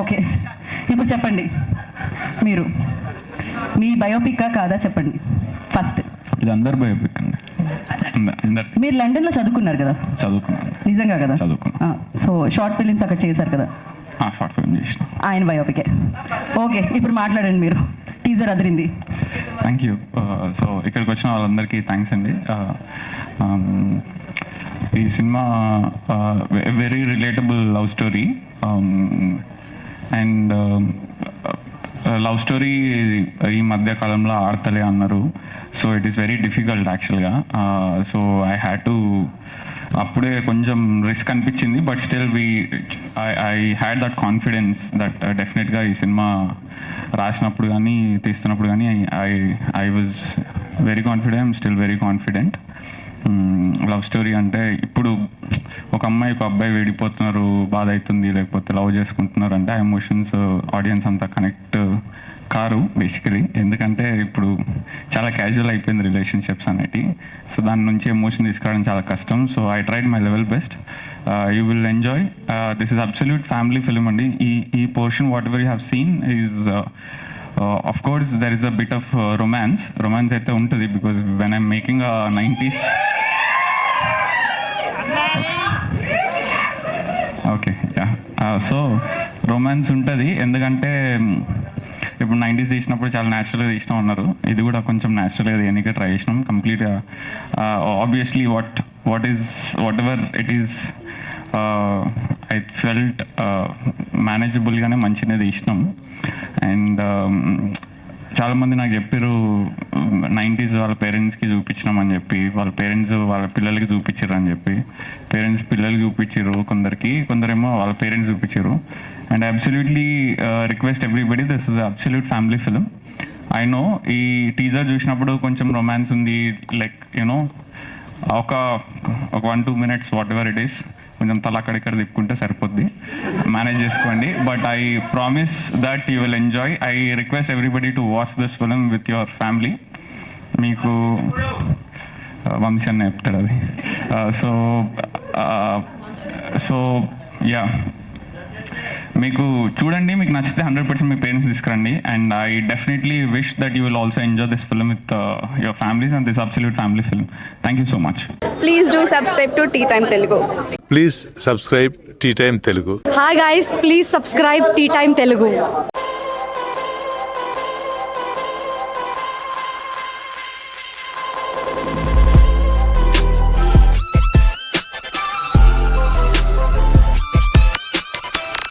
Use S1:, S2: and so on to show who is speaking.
S1: Okay, ఇప్పుడు చెప్పండి, మీరు మీ బయోపిక్కా కాదా చెప్పండి ఫస్ట్.
S2: ఇది అందరు బయోపిక్ అండి.
S1: మీరు లండన్లో చదువుకున్నారు కదా?
S2: చదువుకున్నాను.
S1: నిజంగా కదా?
S2: చదువుకున్నాను.
S1: సో షార్ట్ ఫిలిమ్స్ అక్కడ చేశారు కదా?
S2: షార్ట్ ఫిల్మ్ చేసిన.
S1: ఆయన బయోపికే. ఓకే, ఇప్పుడు మాట్లాడండి మీరు. Teaser Adirindi.
S2: Thank you. So ఇక్కడికి వచ్చిన వాళ్ళందరికీ థ్యాంక్స్ అండి. ఈ cinema very relatable love story. And love story ఈ మధ్య కాలంలో ఆడతలే అన్నారు. So it is very difficult యాక్చువల్గా. సో ఐ హ్యాడ్ టు, అప్పుడే కొంచెం రిస్క్ అనిపించింది, but still I had that confidence that డెఫినెట్గా ఈ సినిమా రాసినప్పుడు కానీ తీస్తున్నప్పుడు కానీ I was very confident, still very confident. Love story అంటే ఇప్పుడు ఒక అమ్మాయి ఒక అబ్బాయి విడిపోతున్నారు, బాధ అవుతుంది, లేకపోతే లవ్ చేసుకుంటున్నారు అంటే ఆ ఎమోషన్స్ ఆడియన్స్ అంతా కనెక్ట్ కారు బేసికలీ. ఎందుకంటే ఇప్పుడు చాలా క్యాజువల్ అయిపోయింది రిలేషన్షిప్స్ అనేటి. సో దాని నుంచి ఎమోషన్ తీసుకురావడం చాలా కష్టం. So I tried my level best. You will enjoy. This is absolute family film అండి. ఈ portion what ever you have seen is of course there is a bit of romance అయితే ఉంటుంది, because when I'm making a 90s okay yeah so romance ఉంటుంది. ఎందుకంటే ఇప్పుడు 90s తీసినప్పుడు చాలా న్యాచురల్గా తీసినాం అన్నారు, ఇది కూడా కొంచెం న్యాచురల్గా దేనికే ట్రై చేసినాం కంప్లీట్గా. Obviously whatever it is I felt మేనేజబుల్గానే మంచిగా తీసినాం. అండ్ చాలామంది నాకు చెప్పారు 90s వాళ్ళ పేరెంట్స్కి చూపించినామని చెప్పి, వాళ్ళ పేరెంట్స్ వాళ్ళ పిల్లలకి చూపించారు అని చెప్పి. పేరెంట్స్ పిల్లలకి చూపించారు కొందరేమో వాళ్ళ పేరెంట్స్ చూపించారు. And absolutely request everybody, this is absolute family film. I know ఈ టీజర్ చూసినప్పుడు కొంచెం రొమాన్స్ ఉంది, లైక్ యూనో ఒక 1-2 minutes what ever it is, కొంచెం తల అక్కడిక్కడ తిప్పుకుంటే సరిపోద్ది, మేనేజ్ చేసుకోండి. But I promise that you will enjoy. I request everybody to watch this film with your family. మీకు వంశీ అన్న చెప్తాడు అది. సో యా, మీకు చూడండి, మీకు నచ్చితే 100% మీ పేరెంట్స్ తీసుకురండి. And I definitely wish that you will also enjoy this film with your families and this absolute family film. Thank you so much.
S3: Please do subscribe to Tea Time Telugu.
S4: Please subscribe Tea Time Telugu.
S3: Hi guys, please subscribe Tea Time Telugu.